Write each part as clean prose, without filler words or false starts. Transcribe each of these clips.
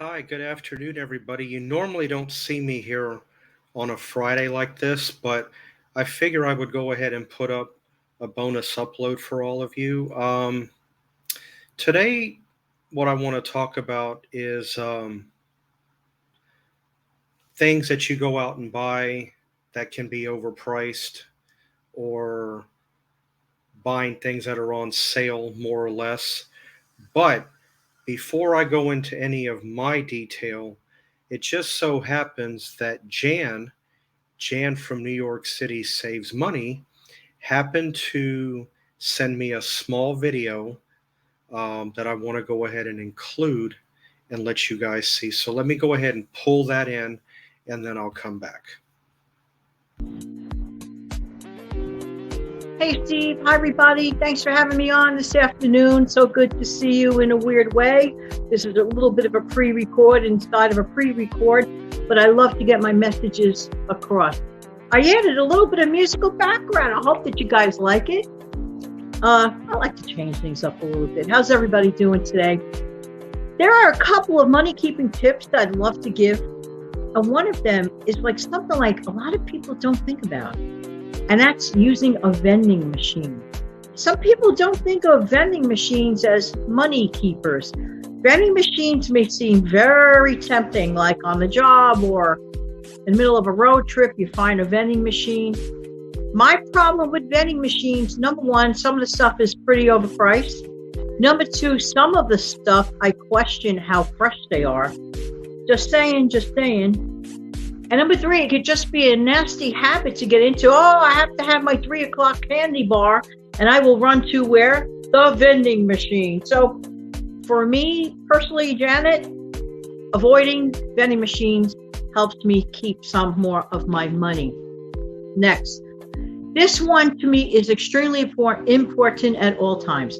Hi, good afternoon, everybody. You normally don't see me here on a Friday like this, but I figure I would go ahead and put up a bonus upload for all of you. Today, what I want to talk about is things that you go out and buy that can be overpriced, or buying things that are on sale more or less. But before I go into any of my detail, it just so happens that Jan from New York City Saves Money happened to send me a small video that I want to go ahead and include and let you guys see. So let me go ahead and pull that in, and then I'll come back. Hey, Steve. Hi, everybody. Thanks for having me on this afternoon. So good to see you in a weird way. This is a little bit of a pre-record inside of a pre-record, but I love to get my messages across. I added a little bit of musical background. I hope that you guys like it. I like to change things up a little bit. How's everybody doing today? There are a couple of money-keeping tips that I'd love to give. And one of them is something like a lot of people don't think about. And that's using a vending machine. Some people don't think of vending machines as money keepers. Vending machines may seem very tempting, like on the job or in the middle of a road trip, you find a vending machine. My problem with vending machines, number one, some of the stuff is pretty overpriced. Number two, some of the stuff, I question how fresh they are. Just saying. And number three, it could just be a nasty habit to get into. Oh, I have to have my 3 o'clock candy bar, and I will run to where? The vending machine. So for me personally, Janet, avoiding vending machines helps me keep some more of my money. Next, this one to me is extremely important at all times.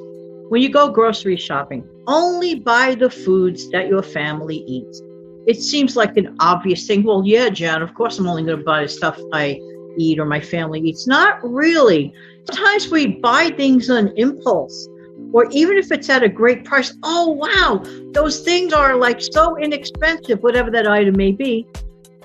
When you go grocery shopping, only buy the foods that your family eats. It seems like an obvious thing. Well, yeah, Jan, of course I'm only going to buy the stuff I eat or my family eats. Not really. Sometimes we buy things on impulse, or even if it's at a great price. Oh, wow, those things are so inexpensive, whatever that item may be.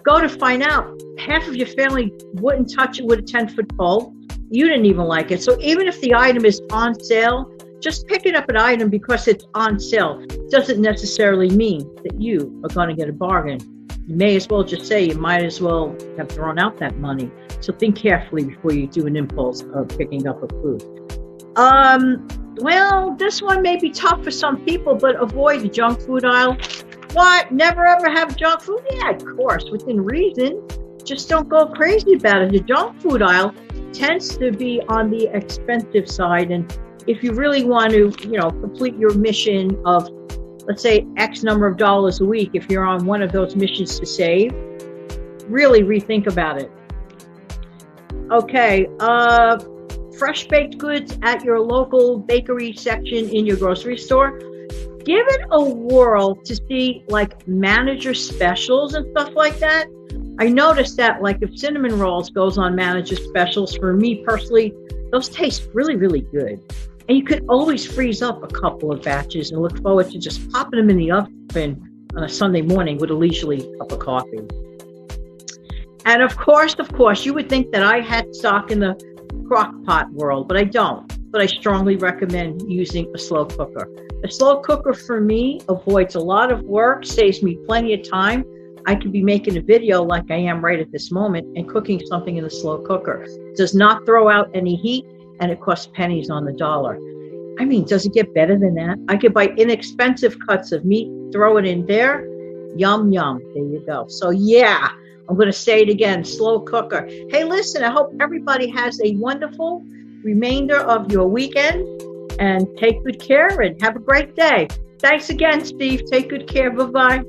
Go to find out, half of your family wouldn't touch it with a 10-foot pole. You didn't even like it. So even if the item is on sale, just picking up an item because it's on sale doesn't necessarily mean that you are going to get a bargain. You may as well just say you might as well have thrown out that money. So think carefully before you do an impulse of picking up a food. Well, this one may be tough for some people, but avoid the junk food aisle. What? Never ever have junk food? Yeah, of course, within reason. Just don't go crazy about it. The junk food aisle tends to be on the expensive side, and if you really want to, complete your mission of, let's say, X number of dollars a week, if you're on one of those missions to save, really rethink about it. Okay, fresh baked goods at your local bakery section in your grocery store. Give it a whirl to see manager specials and stuff like that. I noticed that if cinnamon rolls goes on manager specials, for me personally, those taste really, really good. And you could always freeze up a couple of batches and look forward to just popping them in the oven on a Sunday morning with a leisurely cup of coffee. And of course, you would think that I had stock in the crock pot world, but I don't. But I strongly recommend using a slow cooker. A slow cooker for me avoids a lot of work, saves me plenty of time. I could be making a video like I am right at this moment and cooking something in the slow cooker. It does not throw out any heat, and it costs pennies on the dollar. I mean, does it get better than that? I could buy inexpensive cuts of meat, throw it in there. Yum, yum. There you go. So yeah, I'm going to say it again, slow cooker. Hey, listen, I hope everybody has a wonderful remainder of your weekend, and take good care and have a great day. Thanks again, Steve. Take good care. Bye-bye.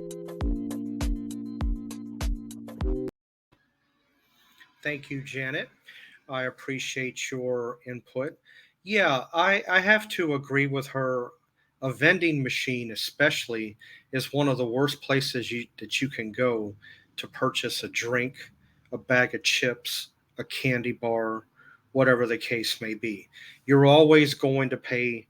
Thank you, Janet. I appreciate your input. Yeah, I have to agree with her. A vending machine, especially, is one of the worst places that you can go to purchase a drink, a bag of chips, a candy bar, whatever the case may be. You're always going to pay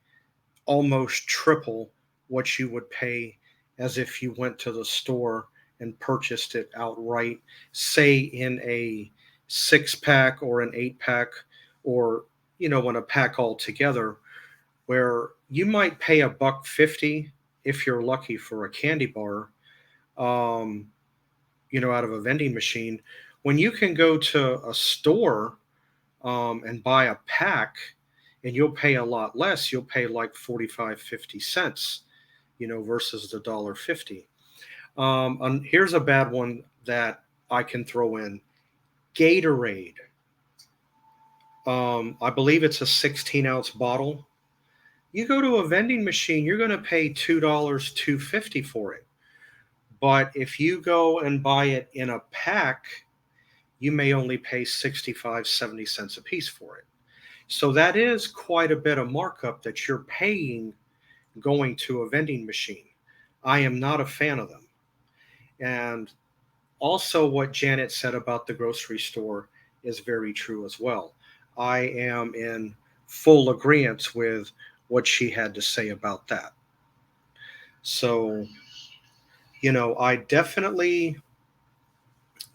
almost triple what you would pay as if you went to the store and purchased it outright, say in a 6 pack or an 8 pack, or in a pack altogether, where you might pay $1.50 if you're lucky for a candy bar, um, out of a vending machine, when you can go to a store and buy a pack, and you'll pay a lot less. You'll pay like 45, 50 cents, versus the $1.50. And here's a bad one that I can throw in: Gatorade. I believe it's a 16-ounce bottle. You go to a vending machine, you're going to pay $2, $2.50 for it. But if you go and buy it in a pack, you may only pay 65, 70 cents a piece for it. So that is quite a bit of markup that you're paying going to a vending machine. I am not a fan of them. And also, what Janet said about the grocery store is very true as well. I am in full agreement with what she had to say about that. So, I definitely,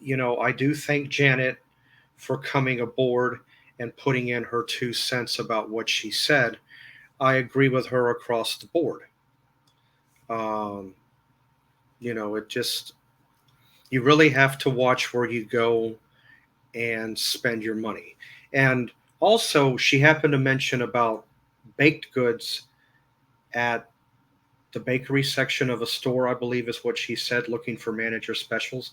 I do thank Janet for coming aboard and putting in her 2 cents about what she said. I agree with her across the board. Um, it just, you really have to watch where you go and spend your money. And also, she happened to mention about baked goods at the bakery section of a store, I believe is what she said, looking for manager specials.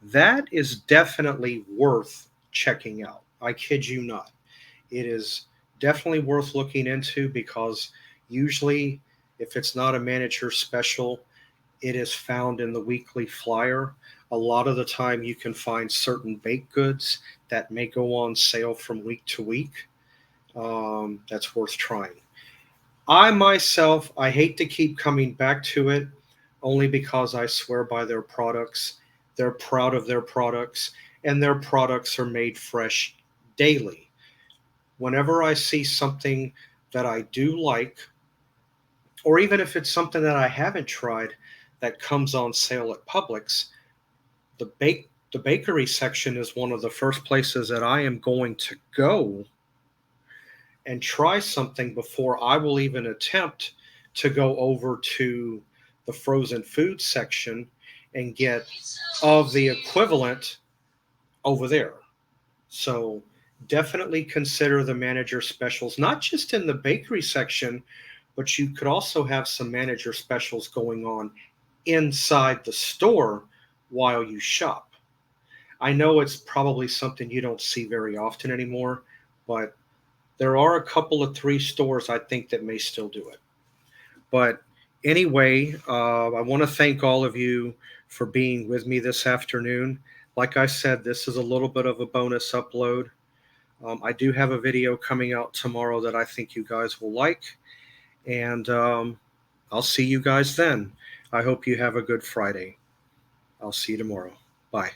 That is definitely worth checking out. I kid you not. It is definitely worth looking into, because usually, if it's not a manager special, it is found in the weekly flyer. A lot of the time, you can find certain baked goods that may go on sale from week to week. That's worth trying. I myself, I hate to keep coming back to it, only because I swear by their products. They're proud of their products, and their products are made fresh daily. Whenever I see something that I do like, or even if it's something that I haven't tried that comes on sale at Publix, the bakery section is one of the first places that I am going to go and try something before I will even attempt to go over to the frozen food section and get of the equivalent over there. So definitely consider the manager specials, not just in the bakery section, but you could also have some manager specials going on inside the store while you shop. I know it's probably something you don't see very often anymore, but there are a couple of three stores I think that may still do it. But anyway, I want to thank all of you for being with me this afternoon. Like I said, this is a little bit of a bonus upload. I do have a video coming out tomorrow that I think you guys will like. And I'll see you guys then. I hope you have a good Friday. I'll see you tomorrow. Bye.